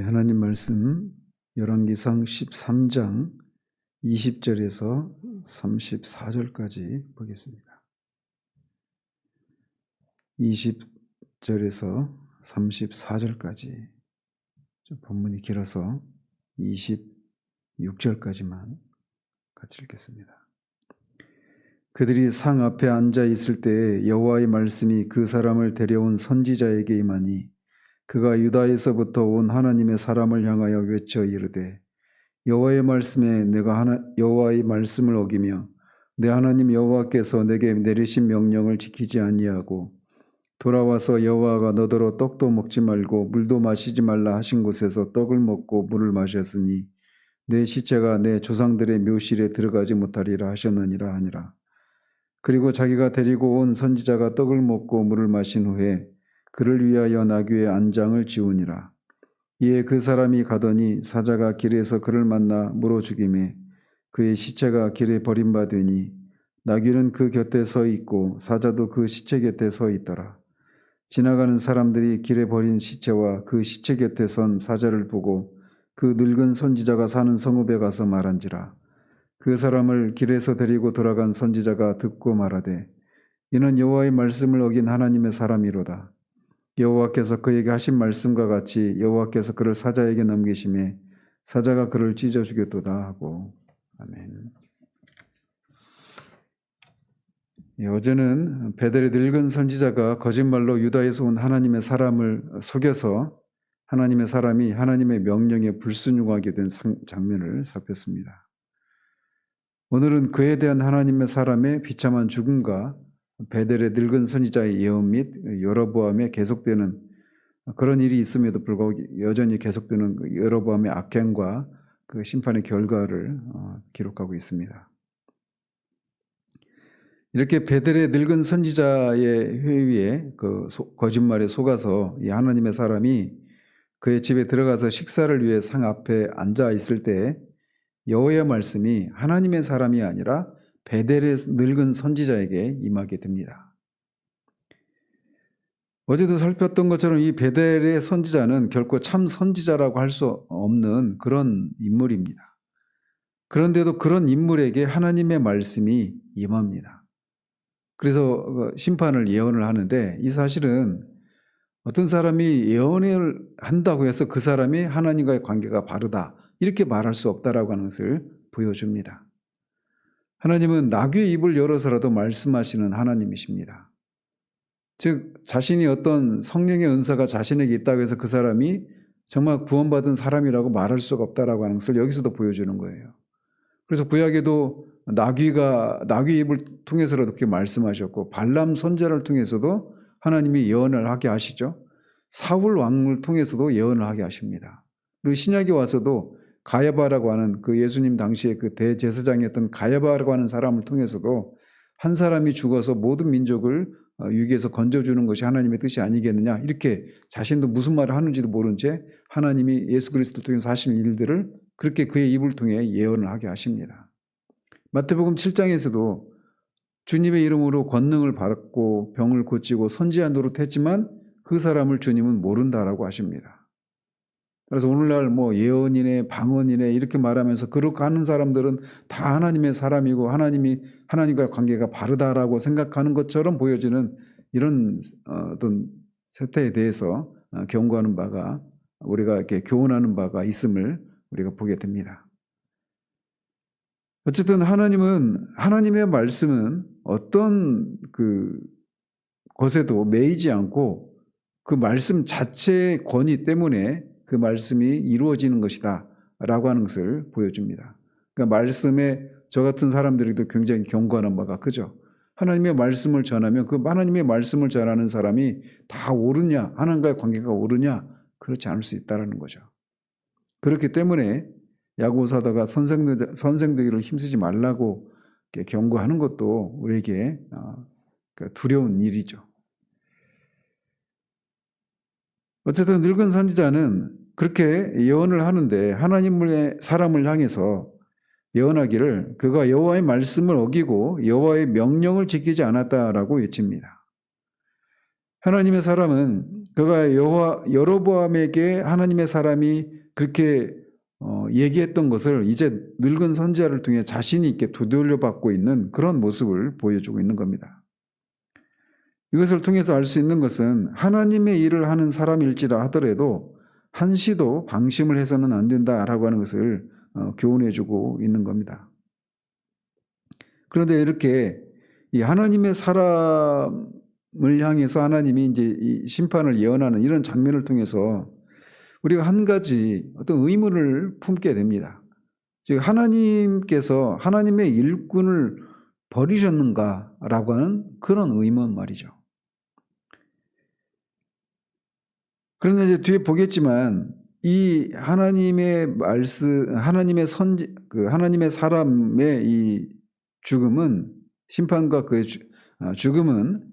하나님 말씀 열왕기상 13장 20절에서 34절까지 보겠습니다. 20절에서 34절까지, 본문이 길어서 26절까지만 같이 읽겠습니다. 그들이 상 앞에 앉아 있을 때에 여호와의 말씀이 그 사람을 데려온 선지자에게 임하니 그가 유다에서부터 온 하나님의 사람을 향하여 외쳐 이르되 여호와의 말씀에 내가 여호와의 말씀을 어기며 내 하나님 여호와께서 내게 내리신 명령을 지키지 아니하고 돌아와서 여호와가 너더러 떡도 먹지 말고 물도 마시지 말라 하신 곳에서 떡을 먹고 물을 마셨으니 내 시체가 내 조상들의 묘실에 들어가지 못하리라 하셨느니라 하니라. 그리고 자기가 데리고 온 선지자가 떡을 먹고 물을 마신 후에 그를 위하여 나귀의 안장을 지우니라. 이에 그 사람이 가더니 사자가 길에서 그를 만나 물어 죽이매 그의 시체가 길에 버림받으니 나귀는 그 곁에 서 있고 사자도 그 시체 곁에 서 있더라. 지나가는 사람들이 길에 버린 시체와 그 시체 곁에 선 사자를 보고 그 늙은 선지자가 사는 성읍에 가서 말한지라. 그 사람을 길에서 데리고 돌아간 선지자가 듣고 말하되 이는 여호와의 말씀을 어긴 하나님의 사람이로다. 여호와께서 그에게 하신 말씀과 같이 여호와께서 그를 사자에게 넘기심에 사자가 그를 찢어 죽였도다 하고. 아멘. 어제는 베델의 늙은 선지자가 거짓말로 유다에서 온 하나님의 사람을 속여서 하나님의 사람이 하나님의 명령에 불순종하게 된 장면을 살폈습니다. 오늘은 그에 대한 하나님의 사람의 비참한 죽음과 베델의 늙은 선지자의 예언 및 여로보암에 계속되는 그런 일이 있음에도 불구하고 여전히 계속되는 여로보암의 악행과 그 심판의 결과를 기록하고 있습니다. 이렇게 베델의 늙은 선지자의 회의에 그 거짓말에 속아서 이 하나님의 사람이 그의 집에 들어가서 식사를 위해 상 앞에 앉아 있을 때 여호와의 말씀이 하나님의 사람이 아니라 베델의 늙은 선지자에게 임하게 됩니다. 어제도 살폈던 것처럼 이 베델의 선지자는 결코 참 선지자라고 할 수 없는 그런 인물입니다. 그런데도 그런 인물에게 하나님의 말씀이 임합니다. 그래서 심판을 예언을 하는데 이 사실은 어떤 사람이 예언을 한다고 해서 그 사람이 하나님과의 관계가 바르다 이렇게 말할 수 없다라고 하는 것을 보여줍니다. 하나님은 나귀의 입을 열어서라도 말씀하시는 하나님이십니다. 즉 자신이 어떤 성령의 은사가 자신에게 있다고 해서 그 사람이 정말 구원받은 사람이라고 말할 수가 없다라고 하는 것을 여기서도 보여주는 거예요. 그래서 구약에도 나귀의 입을 통해서라도 그렇게 말씀하셨고 발람 선지자를 통해서도 하나님이 예언을 하게 하시죠. 사울 왕을 통해서도 예언을 하게 하십니다. 그리고 신약에 와서도 가야바라고 하는 그 예수님 당시에 그 대제사장이었던 가야바라고 하는 사람을 통해서도 한 사람이 죽어서 모든 민족을 위기에서 건져주는 것이 하나님의 뜻이 아니겠느냐 이렇게 자신도 무슨 말을 하는지도 모른 채 하나님이 예수 그리스도를 통해서 하신 일들을 그렇게 그의 입을 통해 예언을 하게 하십니다. 마태복음 7장에서도 주님의 이름으로 권능을 받고 병을 고치고 선지자 노릇했지만 그 사람을 주님은 모른다라고 하십니다. 그래서 오늘날 예언이네 방언이네 이렇게 말하면서 그렇게 하는 사람들은 다 하나님의 사람이고 하나님과 관계가 바르다라고 생각하는 것처럼 보여지는 이런 어떤 세태에 대해서 경고하는 바가 우리가 이렇게 교훈하는 바가 있음을 우리가 보게 됩니다. 어쨌든 하나님의 말씀은 어떤 그 것에도 매이지 않고 그 말씀 자체의 권위 때문에 그 말씀이 이루어지는 것이다 라고 하는 것을 보여줍니다. 그러니까 말씀에 저 같은 사람들에게도 굉장히 경고하는 바가 크죠. 하나님의 말씀을 전하면 그 하나님의 말씀을 전하는 사람이 다 옳으냐 하나님과의 관계가 옳으냐 그렇지 않을 수 있다는 거죠. 그렇기 때문에 야고보 사도가 선생되기를 힘쓰지 말라고 경고하는 것도 우리에게 두려운 일이죠. 어쨌든 늙은 선지자는 그렇게 예언을 하는데 하나님의 사람을 향해서 예언하기를 그가 여호와의 말씀을 어기고 여호와의 명령을 지키지 않았다라고 외칩니다. 하나님의 사람은 그가 여로보암에게 하나님의 사람이 그렇게 얘기했던 것을 이제 늙은 선지자를 통해 자신 있게 되돌려 받고 있는 그런 모습을 보여주고 있는 겁니다. 이것을 통해서 알 수 있는 것은 하나님의 일을 하는 사람일지라 하더라도 한시도 방심을 해서는 안 된다라고 하는 것을 교훈해주고 있는 겁니다. 그런데 이렇게 이 하나님의 사람을 향해서 하나님이 이제 이 심판을 예언하는 이런 장면을 통해서 우리가 한 가지 어떤 의문을 품게 됩니다. 즉 하나님께서 하나님의 일꾼을 버리셨는가라고 하는 그런 의문 말이죠. 그런데 이제 뒤에 보겠지만 이 하나님의 말씀, 하나님의 하나님의 사람의 이 죽음은 심판과 그의 죽음은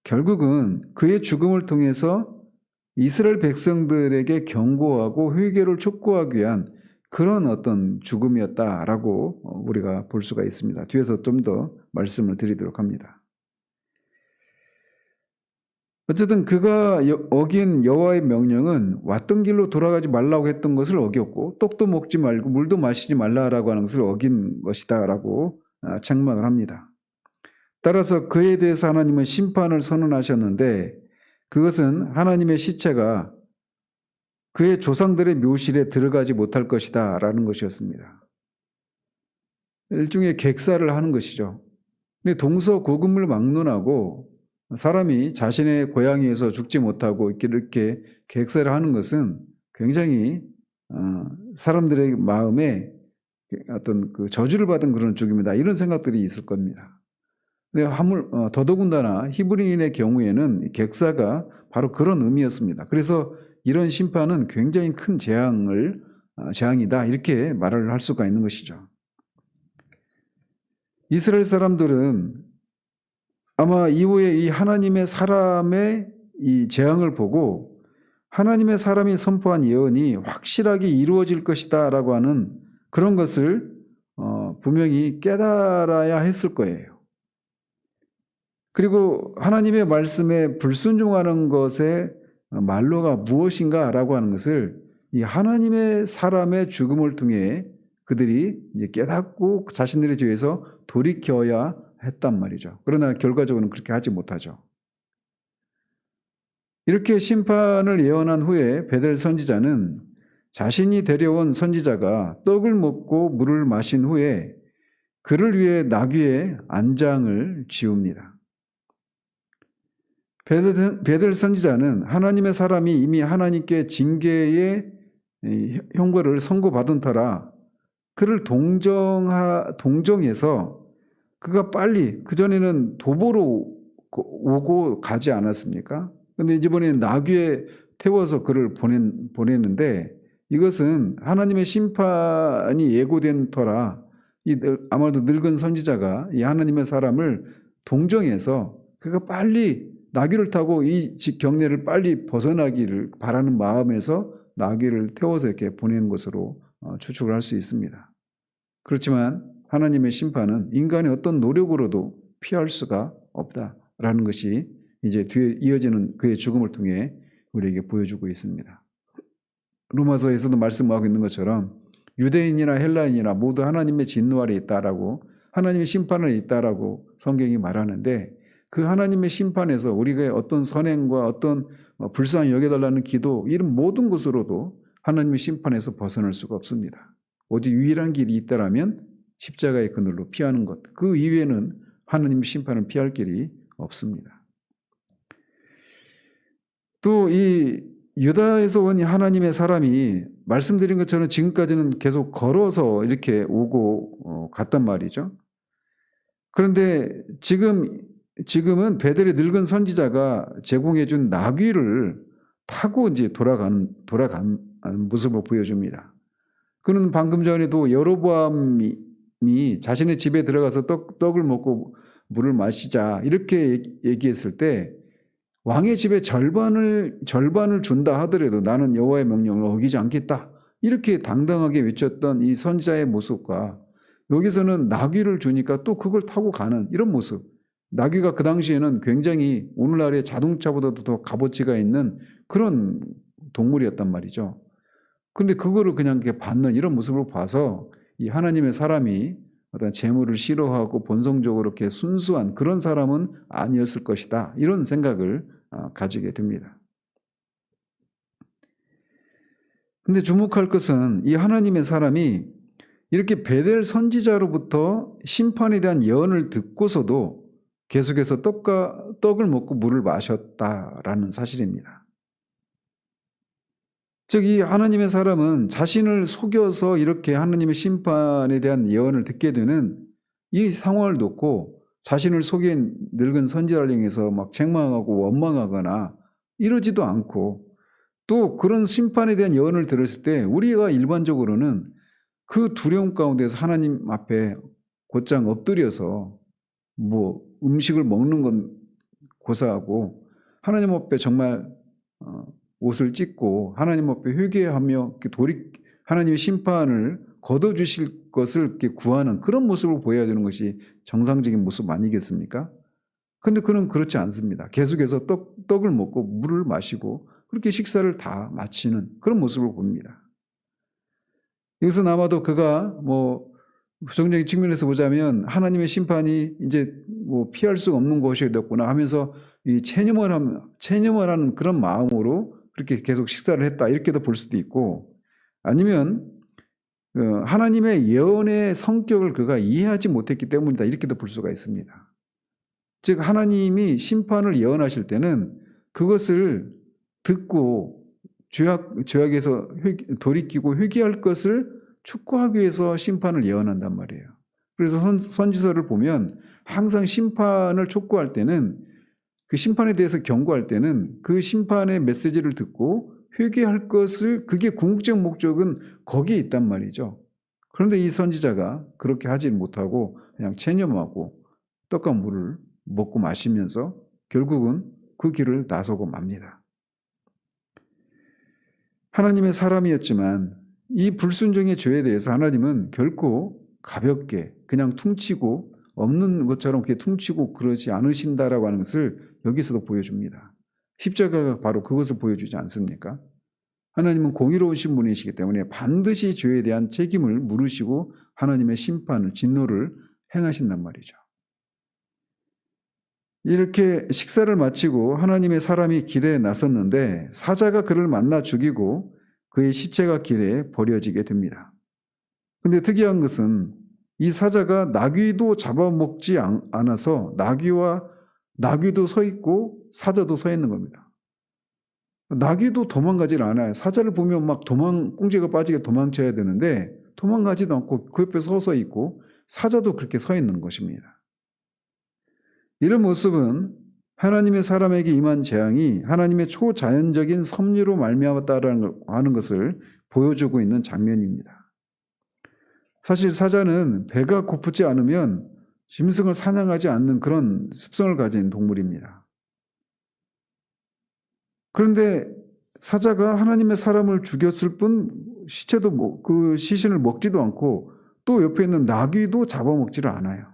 결국은 그의 죽음을 통해서 이스라엘 백성들에게 경고하고 회개를 촉구하기 위한 그런 어떤 죽음이었다라고 우리가 볼 수가 있습니다. 뒤에서 좀 더 말씀을 드리도록 합니다. 어쨌든 그가 어긴 여호와의 명령은 왔던 길로 돌아가지 말라고 했던 것을 어겼고 떡도 먹지 말고 물도 마시지 말라라고 하는 것을 어긴 것이다라고 책망을 합니다. 따라서 그에 대해서 하나님은 심판을 선언하셨는데 그것은 하나님의 시체가 그의 조상들의 묘실에 들어가지 못할 것이다 라는 것이었습니다. 일종의 객사를 하는 것이죠. 근데 동서고금을 막론하고 사람이 자신의 고향에서 죽지 못하고 이렇게 객사를 하는 것은 굉장히 사람들의 마음에 어떤 그 저주를 받은 그런 죽음이다 이런 생각들이 있을 겁니다. 근데 더더군다나 히브리인의 경우에는 객사가 바로 그런 의미였습니다. 그래서 이런 심판은 굉장히 큰 재앙이다 이렇게 말을 할 수가 있는 것이죠. 이스라엘 사람들은 아마 이후에 이 하나님의 사람의 이 재앙을 보고 하나님의 사람이 선포한 예언이 확실하게 이루어질 것이다 라고 하는 그런 것을 분명히 깨달아야 했을 거예요. 그리고 하나님의 말씀에 불순종하는 것의 말로가 무엇인가 라고 하는 것을 이 하나님의 사람의 죽음을 통해 그들이 이제 깨닫고 자신들의 죄에서 돌이켜야 했단 말이죠. 그러나 결과적으로는 그렇게 하지 못하죠. 이렇게 심판을 예언한 후에 베델 선지자는 자신이 데려온 선지자가 떡을 먹고 물을 마신 후에 그를 위해 나귀의 안장을 지웁니다. 베델 선지자는 하나님의 사람이 이미 하나님께 징계의 형벌을 선고받은 터라 그를 동정해서 그가 빨리 그전에는 도보로 오고 가지 않았습니까? 그런데 이번에는 나귀에 태워서 그를 보냈는데 이것은 하나님의 심판이 예고된 터라 아마도 늙은 선지자가 이 하나님의 사람을 동정해서 그가 빨리 나귀를 타고 이 경내를 빨리 벗어나기를 바라는 마음에서 나귀를 태워서 이렇게 보낸 것으로 추측을 할 수 있습니다. 그렇지만 하나님의 심판은 인간의 어떤 노력으로도 피할 수가 없다라는 것이 이제 뒤에 이어지는 그의 죽음을 통해 우리에게 보여주고 있습니다. 로마서에서도 말씀하고 있는 것처럼 유대인이나 헬라인이나 모두 하나님의 진노 아래 있다라고 하나님의 심판을 있다라고 성경이 말하는데 그 하나님의 심판에서 우리가 어떤 선행과 어떤 불쌍히 여겨달라는 기도 이런 모든 것으로도 하나님의 심판에서 벗어날 수가 없습니다. 오직 유일한 길이 있다라면 십자가의 그늘로 피하는 것. 그 이외에는 하나님의 심판을 피할 길이 없습니다. 또 이 유다에서 온 하나님의 사람이 말씀드린 것처럼 지금까지는 계속 걸어서 이렇게 오고 갔단 말이죠. 그런데 지금은 베델의 늙은 선지자가 제공해준 나귀를 타고 이제 돌아간 모습을 보여줍니다. 그는 방금 전에도 여로보암이 자신의 집에 들어가서 떡을 먹고 물을 마시자 이렇게 얘기했을 때 왕의 집에 절반을 준다 하더라도 나는 여호와의 명령을 어기지 않겠다 이렇게 당당하게 외쳤던 이 선지자의 모습과 여기서는 나귀를 주니까 또 그걸 타고 가는 이런 모습 나귀가 그 당시에는 굉장히 오늘날의 자동차보다도 더 값어치가 있는 그런 동물이었단 말이죠. 그런데 그거를 그냥 이렇게 받는 이런 모습을 봐서 이 하나님의 사람이 어떤 재물을 싫어하고 본성적으로 이렇게 순수한 그런 사람은 아니었을 것이다. 이런 생각을 가지게 됩니다. 근데 주목할 것은 이 하나님의 사람이 이렇게 베델 선지자로부터 심판에 대한 예언을 듣고서도 계속해서 떡을 먹고 물을 마셨다라는 사실입니다. 즉, 이 하나님의 사람은 자신을 속여서 이렇게 하나님의 심판에 대한 예언을 듣게 되는 이 상황을 놓고 자신을 속인 늙은 선지자를 향해서 막 책망하고 원망하거나 이러지도 않고, 또 그런 심판에 대한 예언을 들었을 때 우리가 일반적으로는 그 두려움 가운데서 하나님 앞에 곧장 엎드려서 뭐 음식을 먹는 건 고사하고 하나님 앞에 정말 옷을 찢고 하나님 앞에 회개하며 하나님의 심판을 거둬주실 것을 이렇게 구하는 그런 모습을 보여야 되는 것이 정상적인 모습 아니겠습니까? 그런데 그는 그렇지 않습니다. 계속해서 떡을 먹고 물을 마시고 그렇게 식사를 다 마치는 그런 모습을 봅니다. 여기서 아마도 그가 뭐 부정적인 측면에서 보자면 하나님의 심판이 이제 뭐 피할 수 없는 것이 되었구나 하면서 이 체념을 하는 그런 마음으로 그렇게 계속 식사를 했다, 이렇게도 볼 수도 있고, 아니면 하나님의 예언의 성격을 그가 이해하지 못했기 때문이다, 이렇게도 볼 수가 있습니다. 즉, 하나님이 심판을 예언하실 때는 그것을 듣고 죄악에서 돌이키고 회개할 것을 촉구하기 위해서 심판을 예언한단 말이에요. 그래서 선지서를 보면 항상 심판을 촉구할 때는, 그 심판에 대해서 경고할 때는 그 심판의 메시지를 듣고 회개할 것을, 그게 궁극적 목적은 거기에 있단 말이죠. 그런데 이 선지자가 그렇게 하지 못하고 그냥 체념하고 떡과 물을 먹고 마시면서 결국은 그 길을 나서고 맙니다. 하나님의 사람이었지만 이 불순종의 죄에 대해서 하나님은 결코 가볍게 그냥 퉁치고 없는 것처럼 그렇게 퉁치고 그러지 않으신다라고 하는 것을 여기서도 보여줍니다. 십자가가 바로 그것을 보여주지 않습니까? 하나님은 공의로우신 분이시기 때문에 반드시 죄에 대한 책임을 물으시고 하나님의 심판을, 진노를 행하신단 말이죠. 이렇게 식사를 마치고 하나님의 사람이 길에 나섰는데 사자가 그를 만나 죽이고 그의 시체가 길에 버려지게 됩니다. 근데 특이한 것은 이 사자가 나귀도 잡아먹지 않아서 나귀도 서 있고 사자도 서 있는 겁니다. 나귀도 도망가질 않아요. 사자를 보면 막 꽁지가 빠지게 도망쳐야 되는데 도망가지도 않고 그 옆에 서서 있고 사자도 그렇게 서 있는 것입니다. 이런 모습은 하나님의 사람에게 임한 재앙이 하나님의 초자연적인 섭리로 말미암았다라는 하는 것을 보여주고 있는 장면입니다. 사실 사자는 배가 고프지 않으면 짐승을 사냥하지 않는 그런 습성을 가진 동물입니다. 그런데 사자가 하나님의 사람을 죽였을 뿐 시체도 그 시신을 먹지도 않고 또 옆에 있는 나귀도 잡아먹지를 않아요.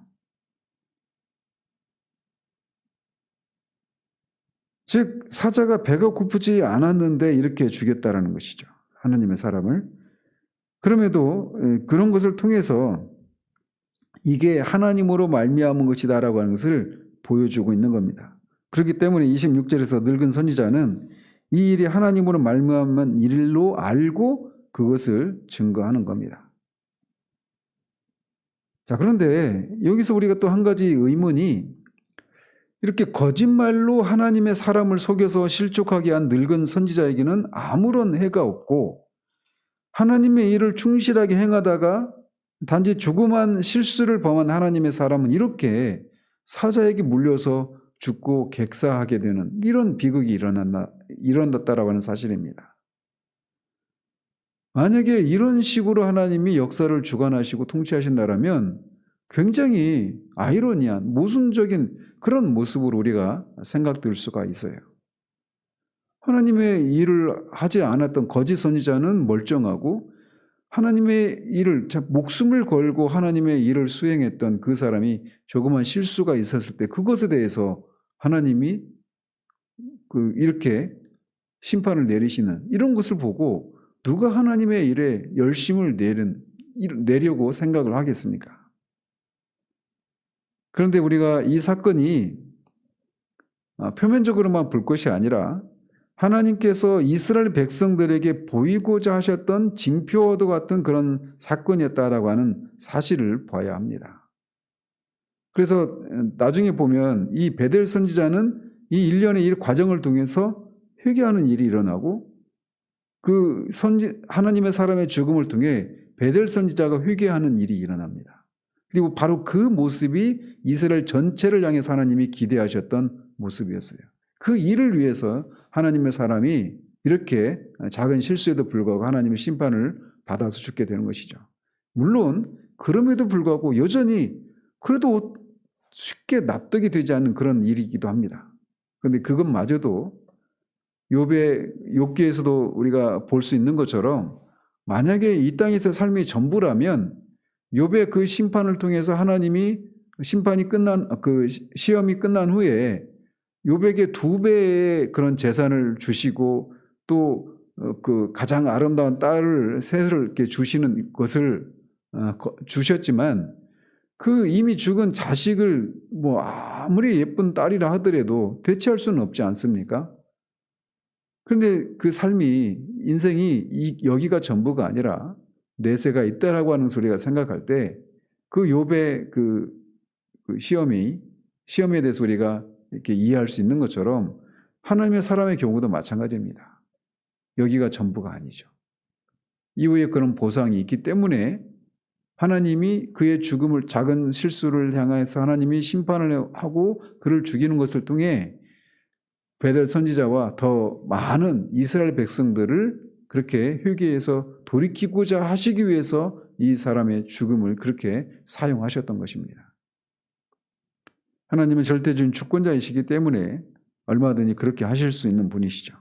즉 사자가 배가 고프지 않았는데 이렇게 죽였다라는 것이죠. 하나님의 사람을. 그럼에도 그런 것을 통해서 이게 하나님으로 말미암은 것이다라고 하는 것을 보여주고 있는 겁니다. 그렇기 때문에 26절에서 늙은 선지자는 이 일이 하나님으로 말미암은 일로 알고 그것을 증거하는 겁니다. 자, 그런데 여기서 우리가 또 한 가지 의문이, 이렇게 거짓말로 하나님의 사람을 속여서 실족하게 한 늙은 선지자에게는 아무런 해가 없고 하나님의 일을 충실하게 행하다가 단지 조그만 실수를 범한 하나님의 사람은 이렇게 사자에게 물려서 죽고 객사하게 되는 이런 비극이 일어났다라고 하는 사실입니다. 만약에 이런 식으로 하나님이 역사를 주관하시고 통치하신다라면 굉장히 아이러니한 모순적인 그런 모습으로 우리가 생각될 수가 있어요. 하나님의 일을 하지 않았던 거짓 선지자는 멀쩡하고 하나님의 일을, 목숨을 걸고 하나님의 일을 수행했던 그 사람이 조그만 실수가 있었을 때 그것에 대해서 하나님이 이렇게 심판을 내리시는 이런 것을 보고 누가 하나님의 일에 열심을 내려고 생각을 하겠습니까? 그런데 우리가 이 사건이 표면적으로만 볼 것이 아니라 하나님께서 이스라엘 백성들에게 보이고자 하셨던 징표와도 같은 그런 사건이었다라고 하는 사실을 봐야 합니다. 그래서 나중에 보면 이 베델 선지자는 이 일련의 일 과정을 통해서 회개하는 일이 일어나고 하나님의 사람의 죽음을 통해 베델 선지자가 회개하는 일이 일어납니다. 그리고 바로 그 모습이 이스라엘 전체를 향해서 하나님이 기대하셨던 모습이었어요. 그 일을 위해서 하나님의 사람이 이렇게 작은 실수에도 불구하고 하나님의 심판을 받아서 죽게 되는 것이죠. 물론 그럼에도 불구하고 여전히 그래도 쉽게 납득이 되지 않는 그런 일이기도 합니다. 그런데 그것마저도 욥기에서도 우리가 볼 수 있는 것처럼 만약에 이 땅에서 삶이 전부라면 욥의 그 심판을 통해서 하나님이 시험이 끝난 후에 욥에게 2배의 그런 재산을 주시고 또 가장 아름다운 셋을 이렇게 주시는 것을 주셨지만 그 이미 죽은 자식을 아무리 예쁜 딸이라 하더라도 대체할 수는 없지 않습니까? 그런데 그 인생이 여기가 전부가 아니라 내세가 있다라고 하는 소리가 생각할 때 그 욥의 시험에 대해서 우리가 이렇게 이해할 수 있는 것처럼 하나님의 사람의 경우도 마찬가지입니다. 여기가 전부가 아니죠. 이후에 그런 보상이 있기 때문에 하나님이 그의 죽음을 작은 실수를 향해서 하나님이 심판을 하고 그를 죽이는 것을 통해 베델 선지자와 더 많은 이스라엘 백성들을 그렇게 회개해서 돌이키고자 하시기 위해서 이 사람의 죽음을 그렇게 사용하셨던 것입니다. 하나님은 절대적인 주권자이시기 때문에 얼마든지 그렇게 하실 수 있는 분이시죠.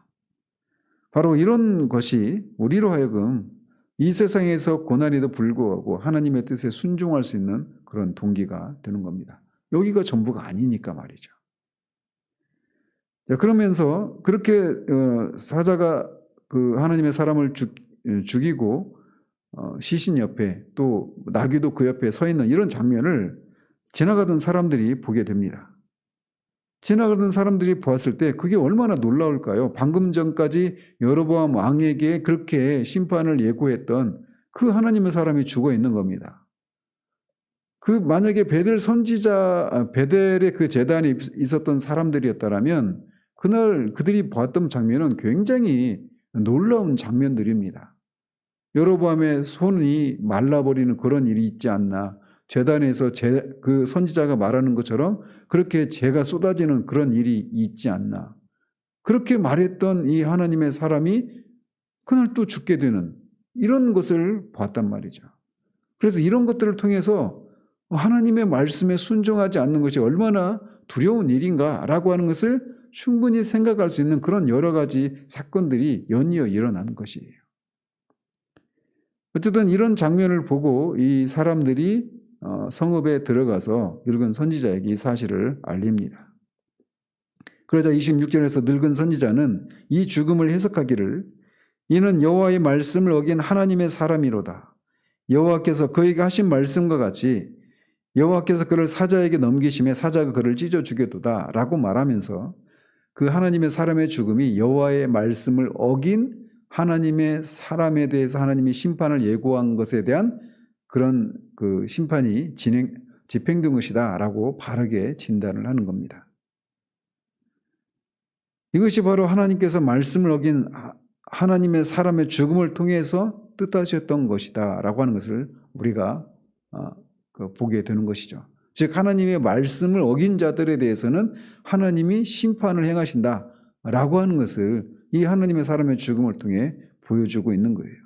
바로 이런 것이 우리로 하여금 이 세상에서 고난에도 불구하고 하나님의 뜻에 순종할 수 있는 그런 동기가 되는 겁니다. 여기가 전부가 아니니까 말이죠. 그러면서 그렇게 사자가 하나님의 사람을 죽이고 시신 옆에 또 나귀도 그 옆에 서 있는 이런 장면을 지나가던 사람들이 보게 됩니다. 지나가던 사람들이 보았을 때 그게 얼마나 놀라울까요? 방금 전까지 여로보암 왕에게 그렇게 심판을 예고했던 그 하나님의 사람이 죽어 있는 겁니다. 만약에 베델의 그 제단에 있었던 사람들이었다면 그날 그들이 보았던 장면은 굉장히 놀라운 장면들입니다. 여로보암의 손이 말라버리는 그런 일이 있지 않나. 제단에서 그 선지자가 말하는 것처럼 그렇게 재가 쏟아지는 그런 일이 있지 않나. 그렇게 말했던 이 하나님의 사람이 그날 또 죽게 되는 이런 것을 봤단 말이죠. 그래서 이런 것들을 통해서 하나님의 말씀에 순종하지 않는 것이 얼마나 두려운 일인가라고 하는 것을 충분히 생각할 수 있는 그런 여러 가지 사건들이 연이어 일어나는 것이에요. 어쨌든 이런 장면을 보고 이 사람들이 성읍에 들어가서 늙은 선지자에게 이 사실을 알립니다. 그러자 26절에서 늙은 선지자는 이 죽음을 해석하기를 이는 여호와의 말씀을 어긴 하나님의 사람이로다. 여호와께서 그에게 하신 말씀과 같이 여호와께서 그를 사자에게 넘기심에 사자가 그를 찢어 죽였도다 라고 말하면서 그 하나님의 사람의 죽음이 여호와의 말씀을 어긴 하나님의 사람에 대해서 하나님이 심판을 예고한 것에 대한 그런 심판이 집행된 것이다 라고 바르게 진단을 하는 겁니다. 이것이 바로 하나님께서 말씀을 어긴 하나님의 사람의 죽음을 통해서 뜻하셨던 것이다 라고 하는 것을 우리가 보게 되는 것이죠. 즉 하나님의 말씀을 어긴 자들에 대해서는 하나님이 심판을 행하신다 라고 하는 것을 이 하나님의 사람의 죽음을 통해 보여주고 있는 거예요.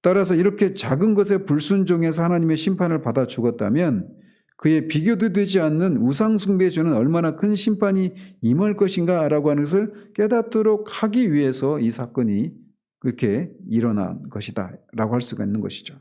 따라서 이렇게 작은 것에 불순종해서 하나님의 심판을 받아 죽었다면 그의 비교도 되지 않는 우상숭배에 주는 얼마나 큰 심판이 임할 것인가 라고 하는 것을 깨닫도록 하기 위해서 이 사건이 그렇게 일어난 것이다 라고 할 수가 있는 것이죠.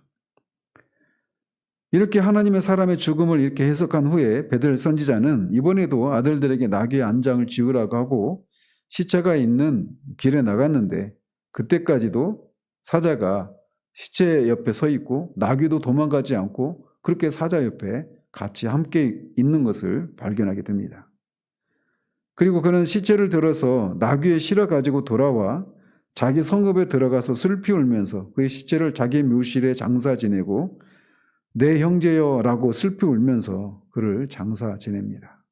이렇게 하나님의 사람의 죽음을 이렇게 해석한 후에 베델 선지자는 이번에도 아들들에게 나귀의 안장을 지으라고 하고 시체가 있는 길에 나갔는데 그때까지도 사자가 시체 옆에 서 있고 나귀도 도망가지 않고 그렇게 사자 옆에 같이 함께 있는 것을 발견하게 됩니다. 그리고 그는 시체를 들어서 나귀에 실어 가지고 돌아와 자기 성읍에 들어가서 슬피 울면서 그의 시체를 자기 묘실에 장사 지내고 내 형제여 라고 슬피 울면서 그를 장사 지냅니다.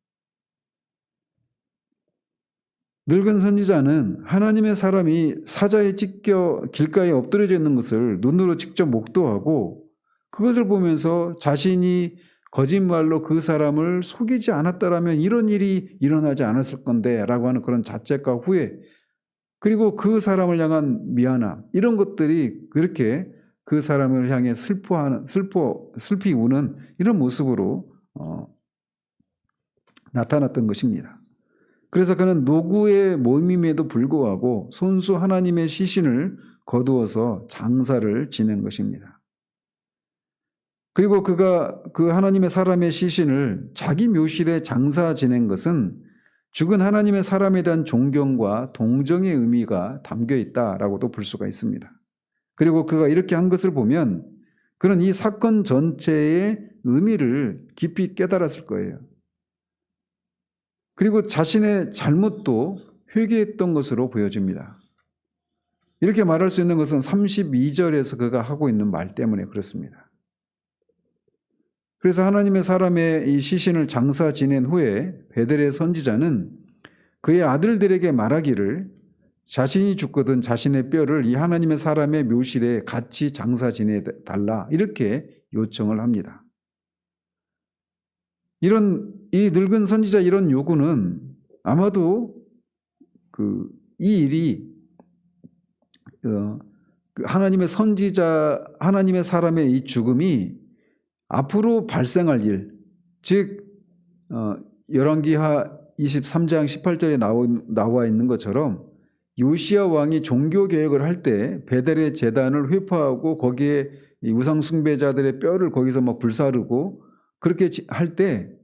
늙은 선지자는 하나님의 사람이 사자에 찢겨 길가에 엎드려져 있는 것을 눈으로 직접 목도하고 그것을 보면서 자신이 거짓말로 그 사람을 속이지 않았다라면 이런 일이 일어나지 않았을 건데 라고 하는 그런 자책과 후회, 그리고 그 사람을 향한 미안함, 이런 것들이 그렇게 그 사람을 향해 슬피 우는 이런 모습으로 나타났던 것입니다. 그래서 그는 노구의 모임임에도 불구하고 손수 하나님의 시신을 거두어서 장사를 지낸 것입니다. 그리고 그가 그 하나님의 사람의 시신을 자기 묘실에 장사 지낸 것은 죽은 하나님의 사람에 대한 존경과 동정의 의미가 담겨 있다라고도 볼 수가 있습니다. 그리고 그가 이렇게 한 것을 보면 그는 이 사건 전체의 의미를 깊이 깨달았을 거예요. 그리고 자신의 잘못도 회개했던 것으로 보여집니다. 이렇게 말할 수 있는 것은 32절에서 그가 하고 있는 말 때문에 그렇습니다. 그래서 하나님의 사람의 이 시신을 장사 지낸 후에 베델의 선지자는 그의 아들들에게 말하기를 자신이 죽거든 자신의 뼈를 이 하나님의 사람의 묘실에 같이 장사 지내달라 이렇게 요청을 합니다. 이 늙은 선지자 이런 요구는 아마도 이 일이 하나님의 선지자, 하나님의 사람의 이 죽음이 앞으로 발생할 일, 즉 열왕기하 23장 18절에 나와 있는 것처럼 요시야 왕이 종교 개혁을 할 때 베델의 제단을 회포하고 거기에 우상 숭배자들의 뼈를 거기서 막 불사르고 그렇게 할 때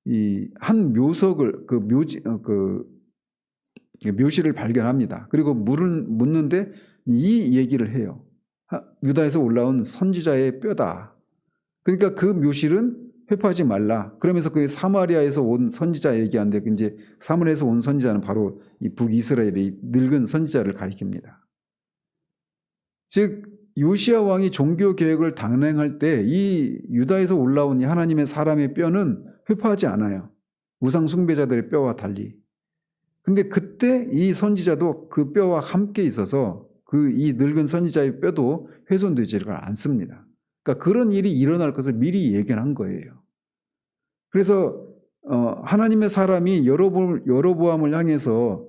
이 한 묘석을 묘실을 발견합니다. 그리고 묻는데 이 얘기를 해요. 유다에서 올라온 선지자의 뼈다. 그러니까 그 묘실은 회포하지 말라. 그러면서 그 사마리아에서 온 선지자 얘기하는데 이제 사마리아에서 온 선지자는 바로 이 북이스라엘의 늙은 선지자를 가리킵니다. 즉 요시야 왕이 종교 개혁을 단행할 때 이 유다에서 올라온 이 하나님의 사람의 뼈는 회포하지 않아요. 우상 숭배자들의 뼈와 달리. 근데 그때 이 선지자도 그 뼈와 함께 있어서 이 늙은 선지자의 뼈도 훼손되지가 않습니다. 그러니까 그런 일이 일어날 것을 미리 예견한 거예요. 그래서 하나님의 사람이 여로보암을 향해서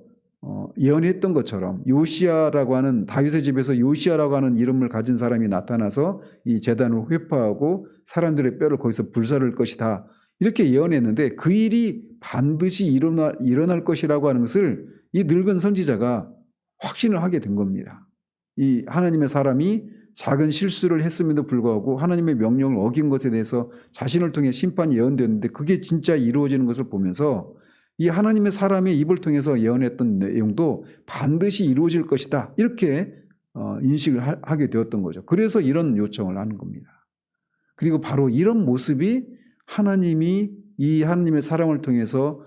예언했던 것처럼 요시야라고 하는 다윗의 집에서 요시야라고 하는 이름을 가진 사람이 나타나서 이 제단을 회포하고 사람들의 뼈를 거기서 불사를 것이다. 이렇게 예언했는데 그 일이 반드시 일어날 것이라고 하는 것을 이 늙은 선지자가 확신을 하게 된 겁니다. 이 하나님의 사람이 작은 실수를 했음에도 불구하고 하나님의 명령을 어긴 것에 대해서 자신을 통해 심판이 예언되었는데 그게 진짜 이루어지는 것을 보면서 이 하나님의 사람의 입을 통해서 예언했던 내용도 반드시 이루어질 것이다. 이렇게 인식을 하게 되었던 거죠. 그래서 이런 요청을 하는 겁니다. 그리고 바로 이런 모습이 하나님이 이 하나님의 사람을 통해서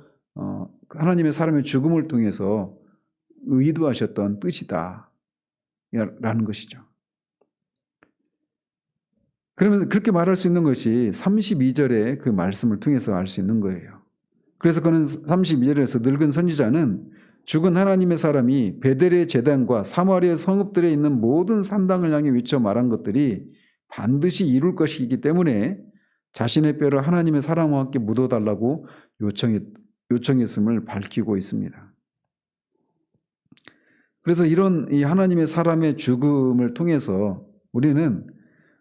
하나님의 사람의 죽음을 통해서 의도하셨던 뜻이다. 라는 것이죠. 그러면 그렇게 말할 수 있는 것이 32절의 그 말씀을 통해서 알 수 있는 거예요. 그래서 그는 32절에서 늙은 선지자는 죽은 하나님의 사람이 베델의 제단과 사마리아 성읍들에 있는 모든 산당을 향해 외쳐 말한 것들이 반드시 이룰 것이기 때문에 자신의 뼈를 하나님의 사람과 함께 묻어달라고 요청했음을 밝히고 있습니다. 그래서 이런 이 하나님의 사람의 죽음을 통해서 우리는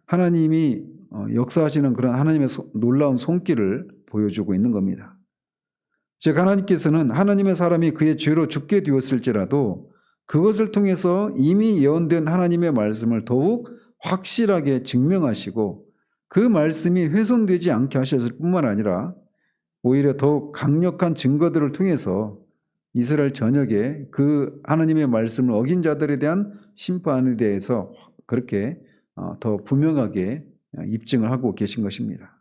하나님이 역사하시는 그런 하나님의 놀라운 손길을 보여주고 있는 겁니다. 즉 하나님께서는 하나님의 사람이 그의 죄로 죽게 되었을지라도 그것을 통해서 이미 예언된 하나님의 말씀을 더욱 확실하게 증명하시고 그 말씀이 훼손되지 않게 하셨을 뿐만 아니라 오히려 더욱 강력한 증거들을 통해서 이스라엘 전역에 그 하나님의 말씀을 어긴 자들에 대한 심판에 대해서 그렇게 더 분명하게 입증을 하고 계신 것입니다.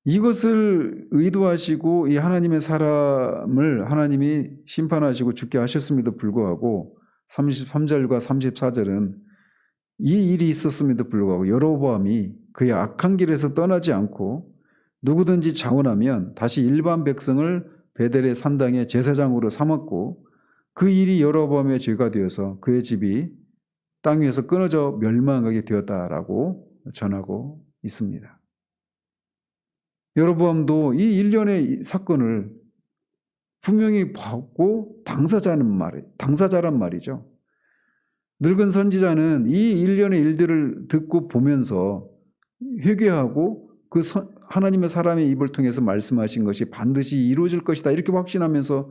이것을 의도하시고 이 하나님의 사람을 하나님이 심판하시고 죽게 하셨음에도 불구하고 33절과 34절은 이 일이 있었음에도 불구하고 여로보암이 그의 악한 길에서 떠나지 않고 누구든지 자원하면 다시 일반 백성을 베델의 산당의 제사장으로 삼았고 그 일이 여로보암의 죄가 되어서 그의 집이 땅 위에서 끊어져 멸망하게 되었다라고 전하고 있습니다. 여로보암도 이 일련의 사건을 분명히 봤고 당사자란 말이죠. 늙은 선지자는 이 일련의 일들을 듣고 보면서 회개하고 그 하나님의 사람의 입을 통해서 말씀하신 것이 반드시 이루어질 것이다 이렇게 확신하면서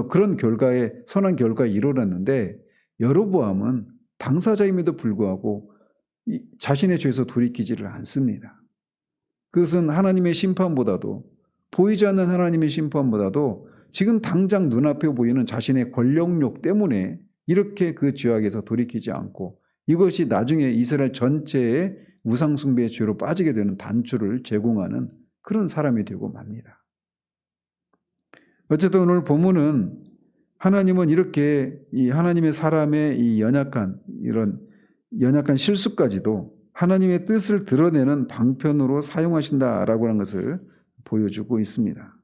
그런 결과에 선한 결과에 이르렀는데 여로보암은 당사자임에도 불구하고 자신의 죄에서 돌이키지를 않습니다. 그것은 하나님의 심판보다도 보이지 않는 하나님의 심판보다도 지금 당장 눈앞에 보이는 자신의 권력욕 때문에 이렇게 그 죄악에서 돌이키지 않고 이것이 나중에 이스라엘 전체의 우상숭배의 죄로 빠지게 되는 단초를 제공하는 그런 사람이 되고 맙니다. 어쨌든 오늘 본문은 하나님은 이렇게 이 하나님의 사람의 이 이런 연약한 실수까지도 하나님의 뜻을 드러내는 방편으로 사용하신다라고 하는 것을 보여주고 있습니다.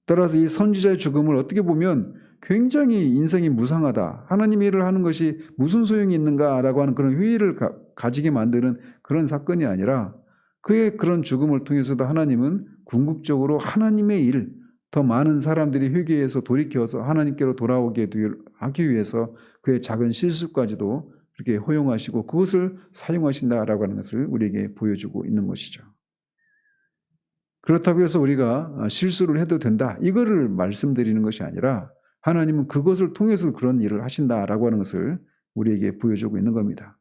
따라서 이 선지자의 죽음을 어떻게 보면 굉장히 인생이 무상하다. 하나님의 일을 하는 것이 무슨 소용이 있는가라고 하는 그런 회의를 가지게 만드는 그런 사건이 아니라 그의 그런 죽음을 통해서도 하나님은 궁극적으로 하나님의 일, 더 많은 사람들이 회개해서 돌이켜서 하나님께로 돌아오게 하기 위해서 그의 작은 실수까지도 그렇게 허용하시고 그것을 사용하신다라고 하는 것을 우리에게 보여주고 있는 것이죠. 그렇다고 해서 우리가 실수를 해도 된다 이거를 말씀드리는 것이 아니라 하나님은 그것을 통해서 그런 일을 하신다라고 하는 것을 우리에게 보여주고 있는 겁니다.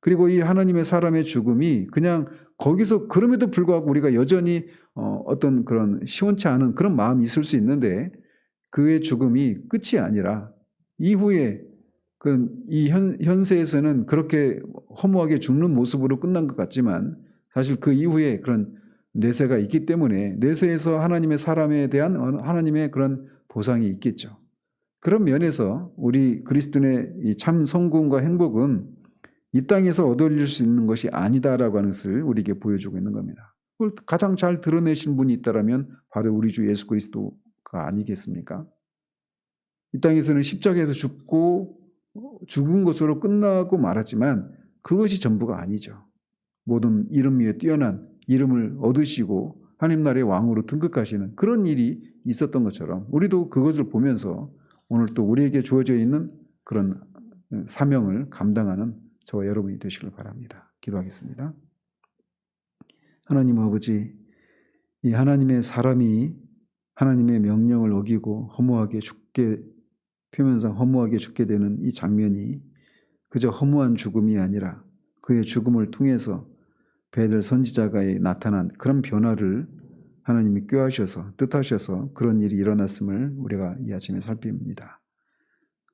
그리고 이 하나님의 사람의 죽음이 그냥 거기서 그럼에도 불구하고 우리가 여전히 어떤 그런 시원치 않은 그런 마음이 있을 수 있는데 그의 죽음이 끝이 아니라 이후에 이 현세에서는 그렇게 허무하게 죽는 모습으로 끝난 것 같지만 사실 그 이후에 그런 내세가 있기 때문에 내세에서 하나님의 사람에 대한 하나님의 그런 보상이 있겠죠. 그런 면에서 우리 그리스도인의 이 참 성공과 행복은 이 땅에서 얻어올릴 수 있는 것이 아니다라고 하는 것을 우리에게 보여주고 있는 겁니다. 그걸 가장 잘 드러내신 분이 있다면 바로 우리 주 예수 그리스도가 아니겠습니까? 이 땅에서는 십자가에서 죽은 것으로 끝나고 말았지만 그것이 전부가 아니죠. 모든 이름 위에 뛰어난 이름을 얻으시고 하나님 나라의 왕으로 등극하시는 그런 일이 있었던 것처럼 우리도 그것을 보면서 오늘 또 우리에게 주어져 있는 그런 사명을 감당하는 저와 여러분이 되시길 바랍니다. 기도하겠습니다. 하나님 아버지, 이 하나님의 사람이 하나님의 명령을 어기고 표면상 허무하게 죽게 되는 이 장면이 그저 허무한 죽음이 아니라 그의 죽음을 통해서 베델 선지자가 나타난 그런 변화를 하나님이 꾀하셔서 뜻하셔서 그런 일이 일어났음을 우리가 이 아침에 살핍니다.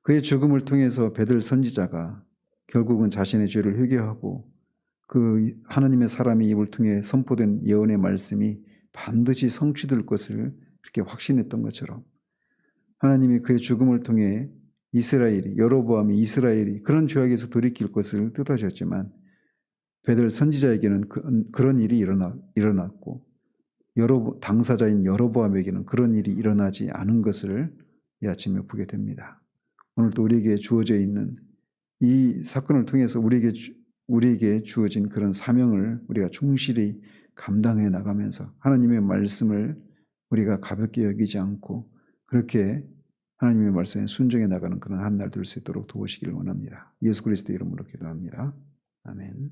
그의 죽음을 통해서 베델 선지자가 결국은 자신의 죄를 회개하고 그 하나님의 사람의 입을 통해 선포된 예언의 말씀이 반드시 성취될 것을 그렇게 확신했던 것처럼 하나님이 그의 죽음을 통해 여로보암이 이스라엘이 그런 죄악에서 돌이킬 것을 뜻하셨지만 베델 선지자에게는 그런 일이 일어났고 당사자인 여로보암에게는 그런 일이 일어나지 않은 것을 이 아침에 보게 됩니다. 오늘 또 우리에게 주어져 있는 이 사건을 통해서 우리에게 주어진 그런 사명을 우리가 충실히 감당해 나가면서 하나님의 말씀을 우리가 가볍게 여기지 않고 그렇게 하나님의 말씀에 순종해 나가는 그런 한 날 될 수 있도록 도우시기를 원합니다. 예수 그리스도 이름으로 기도합니다. 아멘.